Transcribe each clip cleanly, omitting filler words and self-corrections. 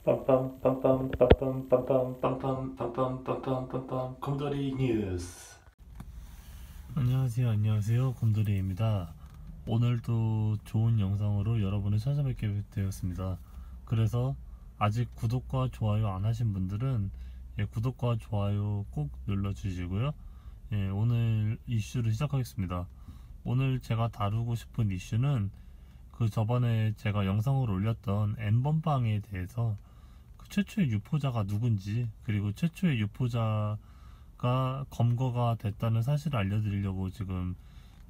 빰빰빰빰빰빰빰빰빰빰빰빰빰빰빰빰 곰돌이 뉴스. 안녕하세요. 곰돌이입니다. 오늘도 좋은 영상으로 여러분을 찾아뵙게 되었습니다. 그래서 아직 구독과 좋아요 안 하신 분들은 구독과 좋아요 꼭 눌러주시고요. 오늘 이슈를 시작하겠습니다. 오늘 제가 다루고 싶은 이슈는 그 저번에 제가 영상을 올렸던 N번방에 대해서 그 최초의 유포자가 누군지, 그리고 최초의 유포자가 검거가 됐다는 사실을 알려드리려고 지금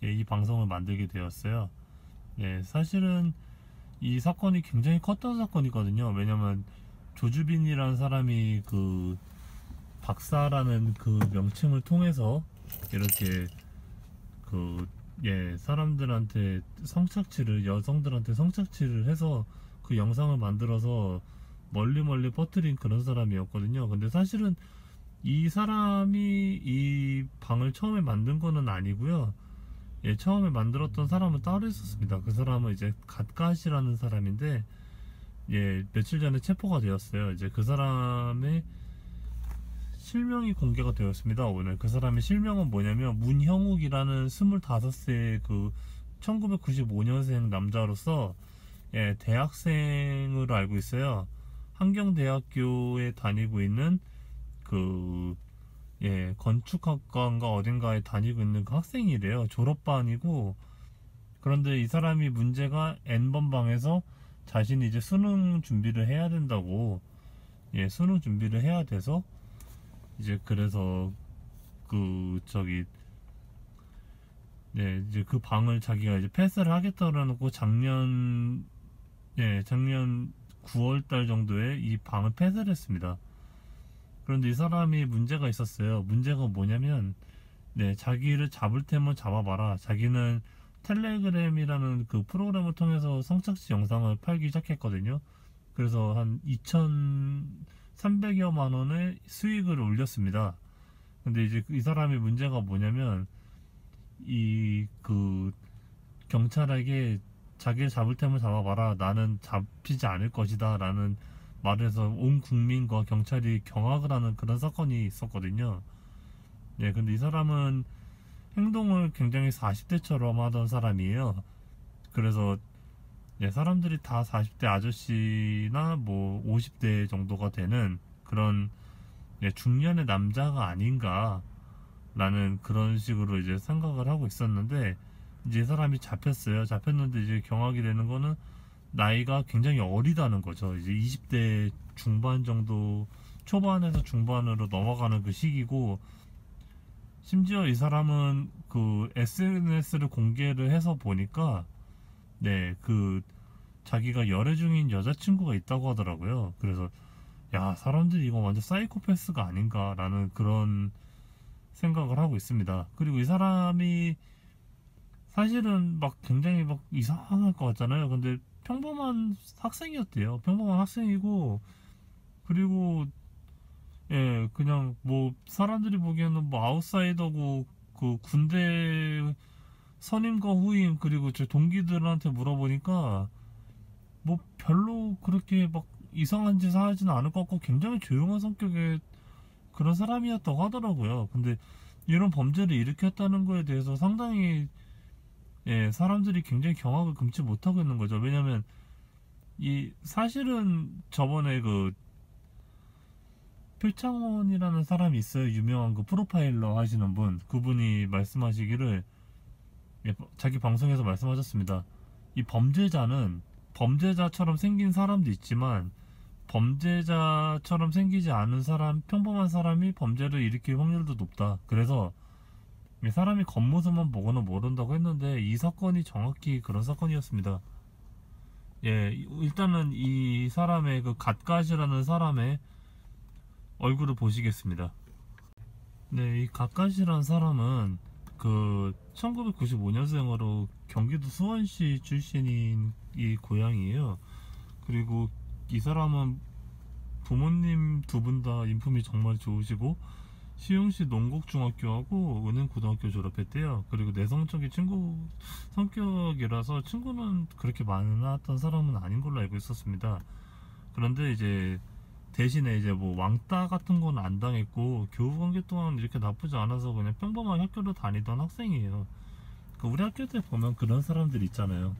이 방송을 만들게 되었어요. 사실은 이 사건이 굉장히 컸던 사건이거든요. 왜냐면 조주빈이라는 사람이 그 박사라는 그 명칭을 통해서 이렇게 그 사람들한테 여성들한테 성착취를 해서 그 영상을 만들어서 멀리 퍼뜨린 그런 사람이었거든요. 근데 사실은 이 사람이 이 방을 처음에 만든 거는 아니고요. 처음에 만들었던 사람은 따로 있었습니다. 그 사람은 이제 갓갓이라는 사람인데, 며칠 전에 체포가 되었어요. 이제 그 사람의 실명이 공개가 되었습니다. 오늘 그 사람의 실명은 뭐냐면 문형욱이라는 25세 그 1995년생 남자로서 대학생으로 알고 있어요. 한경대학교에 다니고 있는 그 건축학과인가 어딘가에 다니고 있는 그 학생이래요. 졸업반이고. 그런데 이 사람이 문제가 N번방에서 자신이 이제 수능 준비를 해야 된다고, 수능 준비를 해야 돼서 이제 그래서 이제 그 방을 자기가 이제 패스를 하겠다고 작년 9월달 정도에 이 방을 패스를 했습니다. 그런데 이 사람이 문제가 있었어요. 문제가 뭐냐면, 자기를 잡을 테면 잡아봐라. 자기는 텔레그램이라는 그 프로그램을 통해서 성착취 영상을 팔기 시작했거든요. 그래서 한 2,300여만 원의 수익을 올렸습니다. 근데 이제 이 사람의 문제가 뭐냐면, 경찰에게 자기를 잡을 테면 잡아봐라, 나는 잡히지 않을 것이다 라는 말을 해서 온 국민과 경찰이 경악을 하는 그런 사건이 있었거든요. 근데 이 사람은 행동을 굉장히 40대처럼 하던 사람이에요. 그래서 사람들이 다 40대 아저씨나 뭐 50대 정도가 되는 그런 중년의 남자가 아닌가 라는 그런 식으로 이제 생각을 하고 있었는데, 이제 사람이 잡혔어요. 잡혔는데 이제 경악이 되는 거는 나이가 굉장히 어리다는 거죠. 이제 20대 중반 정도, 초반에서 중반으로 넘어가는 그 시기고, 심지어 이 사람은 그 SNS를 공개를 해서 보니까 자기가 열애 중인 여자친구가 있다고 하더라고요. 그래서 사람들이 이거 완전 사이코패스가 아닌가 라는 그런 생각을 하고 있습니다. 그리고 이 사람이 사실은 막 굉장히 막 이상할 것 같잖아요. 근데 평범한 학생이었대요. 평범한 학생이고, 그리고 그냥 뭐 사람들이 보기에는 뭐 아웃사이더고, 그 군대 선임과 후임, 그리고 제 동기들한테 물어보니까 뭐 별로 그렇게 막 이상한 짓을 하지는 않을 것 같고 굉장히 조용한 성격의 그런 사람이었다고 하더라고요. 근데 이런 범죄를 일으켰다는 거에 대해서 상당히 사람들이 굉장히 경악을 금치 못하고 있는 거죠. 왜냐면 이 사실은 저번에 그 표창원이라는 사람이 있어요. 유명한 그 프로파일러 하시는 분. 그분이 말씀하시기를, 자기 방송에서 말씀하셨습니다. 이 범죄자는 범죄자처럼 생긴 사람도 있지만 범죄자처럼 생기지 않은 사람, 평범한 사람이 범죄를 일으킬 확률도 높다. 그래서 사람이 겉모습만 보고는 모른다고 했는데 이 사건이 정확히 그런 사건이었습니다. 일단은 이 사람의 그 갓갓이라는 사람의 얼굴을 보시겠습니다. 이 갓갓이라는 사람은 그 1995년생으로 경기도 수원시 출신인 이 고향이에요. 그리고 이 사람은 부모님 두 분 다 인품이 정말 좋으시고 시흥시 농곡중학교하고 은행고등학교 졸업했대요. 그리고 내성적인 친구 성격이라서 친구는 그렇게 많았던 사람은 아닌 걸로 알고 있었습니다. 그런데 이제 대신에 이제 뭐 왕따 같은 건 안 당했고 교우 관계 또한 이렇게 나쁘지 않아서 그냥 평범하게 학교를 다니던 학생이에요. 그 우리 학교 때 보면 그런 사람들 있잖아요.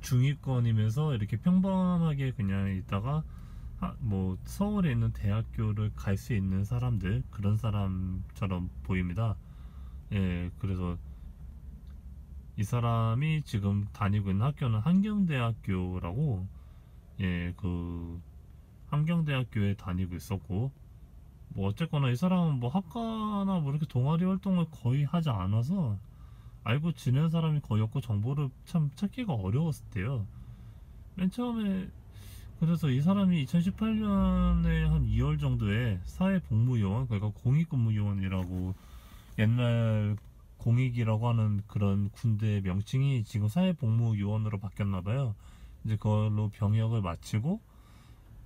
중위권이면서 이렇게 평범하게 그냥 있다가 뭐 서울에 있는 대학교를 갈 수 있는 사람들, 그런 사람처럼 보입니다. 예, 그래서 이 사람이 지금 다니고 있는 학교는 한경대학교라고, 예, 그 한경대학교에 다니고 있었고, 뭐 어쨌거나 이 사람은 뭐 학과나 뭐 이렇게 동아리 활동을 거의 하지 않아서 알고 지낸 사람이 거의 없고 정보를 참 찾기가 어려웠을 때요. 맨 처음에 그래서 이 사람이 2018년에 한 2월 정도에 사회복무요원, 그러니까 공익근무요원이라고, 옛날 공익이라고 하는 그런 군대 명칭이 지금 사회복무요원으로 바뀌었나봐요. 이제 그걸로 병역을 마치고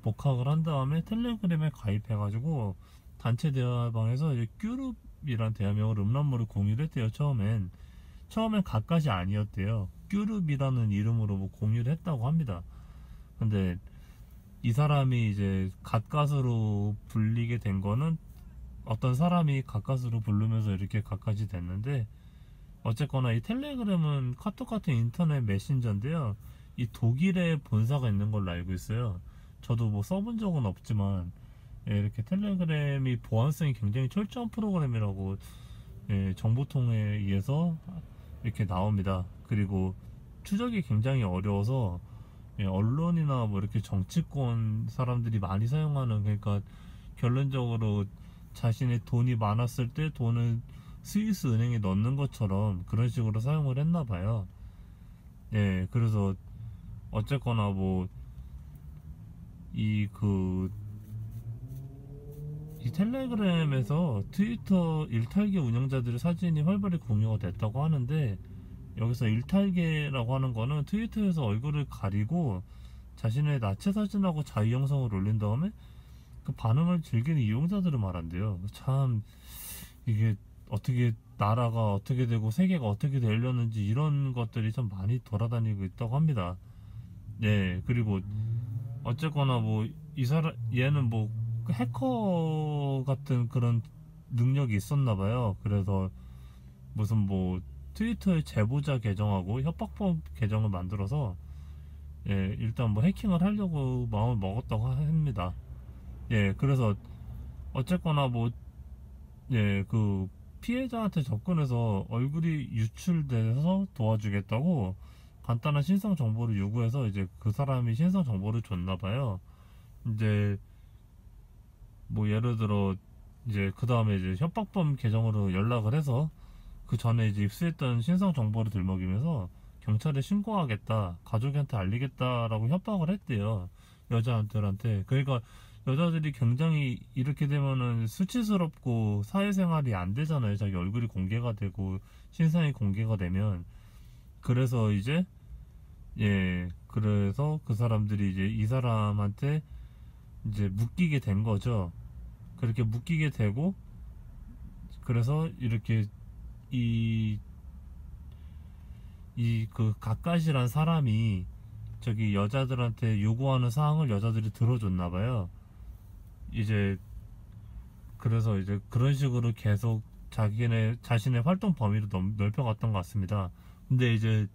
복학을 한 다음에 텔레그램에 가입해가지고 단체 대화방에서 이제 큐룹이란 대화명으로 음란물을 공유를 했대요. 처음엔 가까이 아니었대요. 큐룹이라는 이름으로 뭐 공유를 했다고 합니다. 근데 이 사람이 이제 갓갓으로 불리게 된 거는 어떤 사람이 갓갓으로 부르면서 이렇게 갓갓이 됐는데, 어쨌거나 이 텔레그램은 카톡 같은 인터넷 메신저인데요. 이 독일에 본사가 있는 걸로 알고 있어요. 저도 뭐 써본 적은 없지만, 예, 이렇게 텔레그램이 보안성이 굉장히 철저한 프로그램이라고, 예, 정보통에 의해서 이렇게 나옵니다. 그리고 추적이 굉장히 어려워서, 예, 언론이나 뭐 이렇게 정치권 사람들이 많이 사용하는, 그러니까 결론적으로 자신의 돈이 많았을 때 돈을 스위스 은행에 넣는 것처럼 그런 식으로 사용을 했나 봐요. 예, 그래서 어쨌거나 뭐 이 이 텔레그램에서 트위터 일탈계 운영자들의 사진이 활발히 공유가 됐다고 하는데, 여기서 일탈계라고 하는 거는 트위터에서 얼굴을 가리고 자신의 나체 사진하고 자유 영상을 올린 다음에 그 반응을 즐기는 이용자들을 말한대요. 참 이게 어떻게 나라가 어떻게 되고 세계가 어떻게 되려는지 이런 것들이 참 많이 돌아다니고 있다고 합니다. 네, 그리고 어쨌거나 뭐 이 사람 얘는 뭐 해커 같은 그런 능력이 있었나 봐요. 그래서 무슨 뭐 트위터의 제보자 계정하고 협박범 계정을 만들어서, 예, 일단 뭐 해킹을 하려고 마음을 먹었다고 합니다. 예, 그래서 어쨌거나 뭐, 예, 그 피해자한테 접근해서 얼굴이 유출돼서 도와주겠다고 간단한 신상 정보를 요구해서 이제 그 사람이 신상 정보를 줬나 봐요. 이제 뭐 예를 들어 이제 그 다음에 이제 협박범 계정으로 연락을 해서 그 전에 이제 입수했던 신상 정보를 들먹이면서 경찰에 신고하겠다, 가족한테 알리겠다라고 협박을 했대요. 여자들한테. 그러니까 여자들이 굉장히 이렇게 되면은 수치스럽고 사회생활이 안 되잖아요. 자기 얼굴이 공개가 되고 신상이 공개가 되면. 그래서 이제, 예, 그래서 그 사람들이 이제 이 사람한테 이제 묶이게 된 거죠. 그렇게 묶이게 되고, 그래서 이렇게 이 그 가까시란 사람이 저기 여자들한테 요구하는 사항을 여자들이 들어줬나 봐요. 이제 그래서 이제 그런 식으로 계속 자기네 자신의 활동 범위를 넓혀갔던 것 같습니다. 근데 이제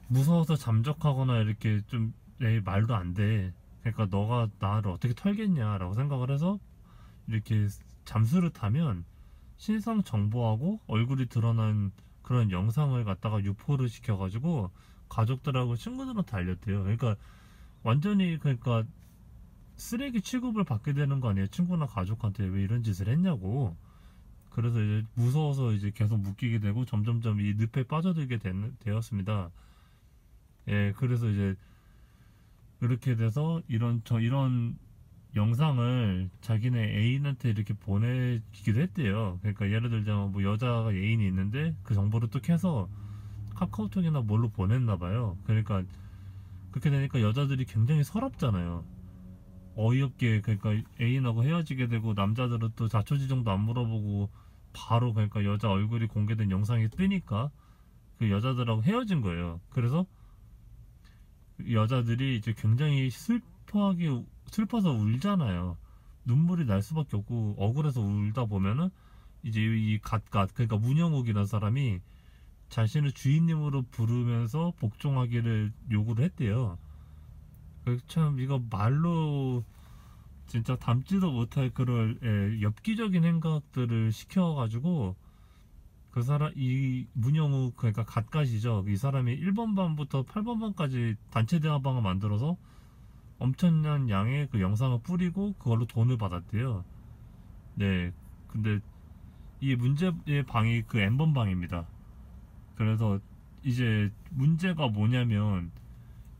무서워서 잠적하거나 이렇게 좀, 내 말도 안 돼. 그러니까 너가 나를 어떻게 털겠냐라고 생각을 해서 이렇게 잠수를 타면 신상 정보하고 얼굴이 드러난 그런 영상을 갖다가 유포를 시켜가지고 가족들하고 친구들한테 알렸대요. 그러니까 완전히, 그러니까 쓰레기 취급을 받게 되는 거 아니에요. 친구나 가족한테 왜 이런 짓을 했냐고. 그래서 이제 무서워서 이제 계속 묶이게 되고 점점점 이 늪에 빠져들게 되었습니다. 예, 그래서 이제 이렇게 돼서 이런 영상을 자기네 애인한테 이렇게 보내기도 했대요. 그러니까 예를 들자면 뭐 여자가 애인이 있는데 그 정보를 또 캐서 카카오톡이나 뭘로 보냈나 봐요. 그러니까 그렇게 되니까 여자들이 굉장히 서럽잖아요. 어이없게, 그러니까 애인하고 헤어지게 되고 남자들은 또 자초지종도 안 물어보고 바로, 그러니까 여자 얼굴이 공개된 영상이 뜨니까 그 여자들하고 헤어진 거예요. 그래서 여자들이 이제 굉장히 슬퍼서 울잖아요. 눈물이 날 수밖에 없고 억울해서 울다 보면은 이제 이 갓갓 그러니까 문영욱이라는 사람이 자신을 주인님으로 부르면서 복종하기를 요구를 했대요. 참 이거 말로 진짜 담지도 못할 그런 엽기적인 행각들을 시켜가지고 그 사람 이 문영욱 그러니까 갓갓이죠. 이 사람이 1번 반부터 8번 반까지 단체 대화방을 만들어서 엄청난 양의 그 영상을 뿌리고 그걸로 돈을 받았대요. 네, 근데 이 문제의 방이 그 N번 방입니다. 그래서 이제 문제가 뭐냐면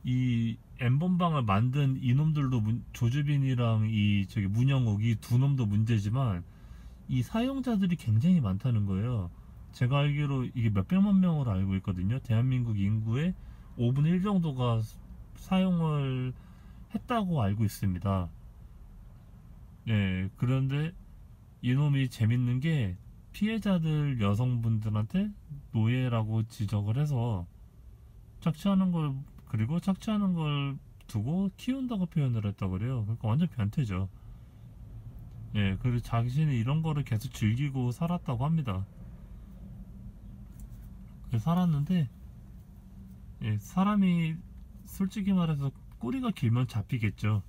이 N번 방을 만든 이놈들도 조주빈이랑 이 저기 문영욱 이 두 놈도 문제지만 이 사용자들이 굉장히 많다는 거예요. 제가 알기로 이게 몇백만 명으로 알고 있거든요. 대한민국 인구의 5분의 1 정도가 사용을 했다고 알고 있습니다. 네, 그런데 이놈이 재밌는 게 피해자들 여성분들한테 노예라고 지적을 해서 착취하는 걸 그리고 착취하는 걸 두고 키운다고 표현을 했다고 그래요. 그러니까 완전 변태죠. 예, 그리고 자신이 이런 거를 계속 즐기고 살았다고 합니다. 살았는데 예, 사람이 솔직히 말해서 꼬리가 길면 잡히겠죠.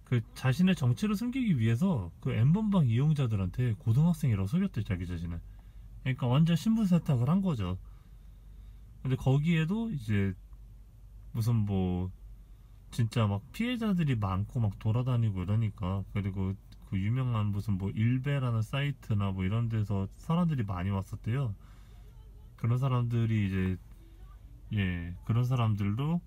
그 자신의 정체를 숨기기 위해서 그 N번방 이용자들한테 고등학생이라고 속였대 자기 자신을. 그러니까 완전 신분 세탁을 한 거죠. 근데 거기에도 이제 무슨 뭐 진짜 막 피해자들이 많고 막 돌아다니고 이러니까 그리고 그 유명한 무슨 뭐 일베라는 사이트나 뭐 이런 데서 사람들이 많이 왔었대요. 그런 사람들이 이제 그런 사람들도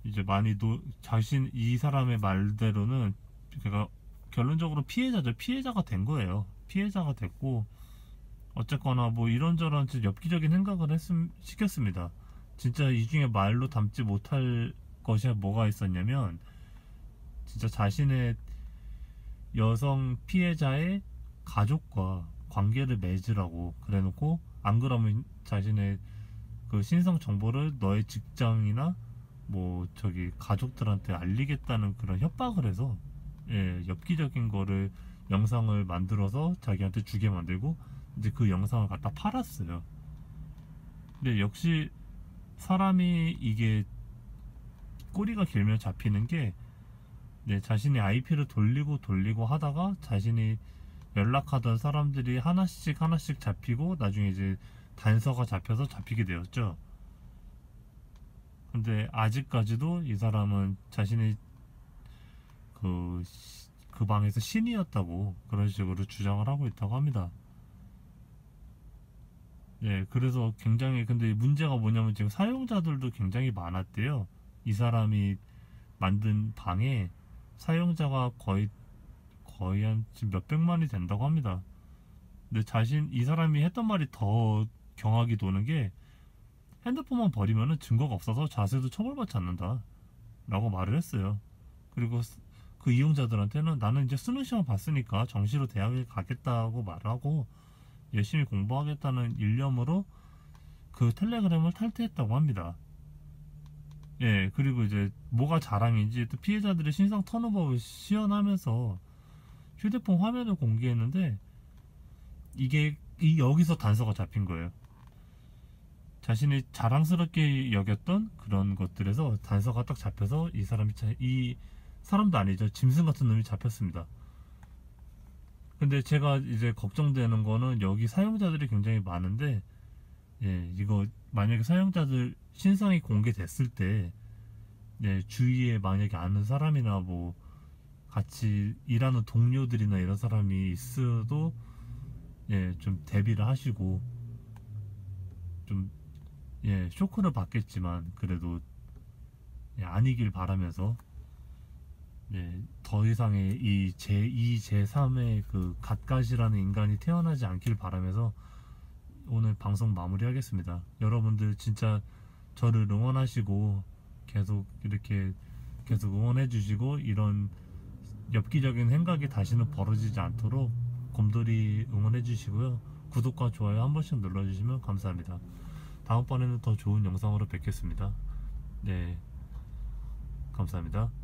이제 많이 자신 이 사람의 말대로는 그러니까 결론적으로 피해자가 된 거예요. 피해자가 됐고 어쨌거나 뭐 이런저런 엽기적인 생각을 시켰습니다. 진짜 이 중에 말로 담지 못할 것이 뭐가 있었냐면 진짜 자신의 여성 피해자의 가족과 관계를 맺으라고 그래놓고 안 그러면 자신의 그 신상 정보를 너의 직장이나 뭐 저기 가족들한테 알리겠다는 그런 협박을 해서 엽기적인 거를 영상을 만들어서 자기한테 주게 만들고 이제 그 영상을 갖다 팔았어요. 근데 역시 사람이 이게 꼬리가 길면 잡히는 게 자신의 IP를 돌리고 하다가 자신이 연락하던 사람들이 하나씩 잡히고 나중에 이제 단서가 잡혀서 잡히게 되었죠. 근데 아직까지도 이 사람은 자신이 그 방에서 신이었다고 그런 식으로 주장을 하고 있다고 합니다. 그래서 굉장히 근데 문제가 뭐냐면 지금 사용자들도 굉장히 많았대요. 이 사람이 만든 방에 사용자가 거의 한 지금 몇백만이 된다고 합니다. 근데 이 사람이 했던 말이 더 경악이 도는 게 핸드폰만 버리면은 증거가 없어서 자세도 처벌받지 않는다 라고 말을 했어요. 그리고 그 이용자들한테는 나는 이제 수능 시험 봤으니까 정시로 대학에 가겠다고 말하고 열심히 공부하겠다는 일념으로 그 텔레그램을 탈퇴했다고 합니다. 그리고 이제 뭐가 자랑인지 또 피해자들의 신상 턴오버를 시연하면서 휴대폰 화면을 공개했는데 이게 여기서 단서가 잡힌 거예요. 자신이 자랑스럽게 여겼던 그런 것들에서 단서가 딱 잡혀서 이 사람도 아니죠. 짐승 같은 놈이 잡혔습니다. 근데 제가 이제 걱정되는 거는 여기 사용자들이 굉장히 많은데 이거 만약에 사용자들 신상이 공개됐을 때 주위에 만약에 아는 사람이나 뭐 같이 일하는 동료들이나 이런 사람이 있어도 좀 대비를 하시고 좀 쇼크를 받겠지만 그래도 아니길 바라면서 더 이상의 이 제2, 제3의 그 갓갓이라는 인간이 태어나지 않길 바라면서 오늘 방송 마무리하겠습니다. 여러분들 진짜 저를 응원하시고 계속 이렇게 계속 응원해 주시고 이런 엽기적인 생각이 다시는 벌어지지 않도록 곰돌이 응원해 주시고요. 구독과 좋아요 한 번씩 눌러주시면 감사합니다. 다음번에는 더 좋은 영상으로 뵙겠습니다. 감사합니다.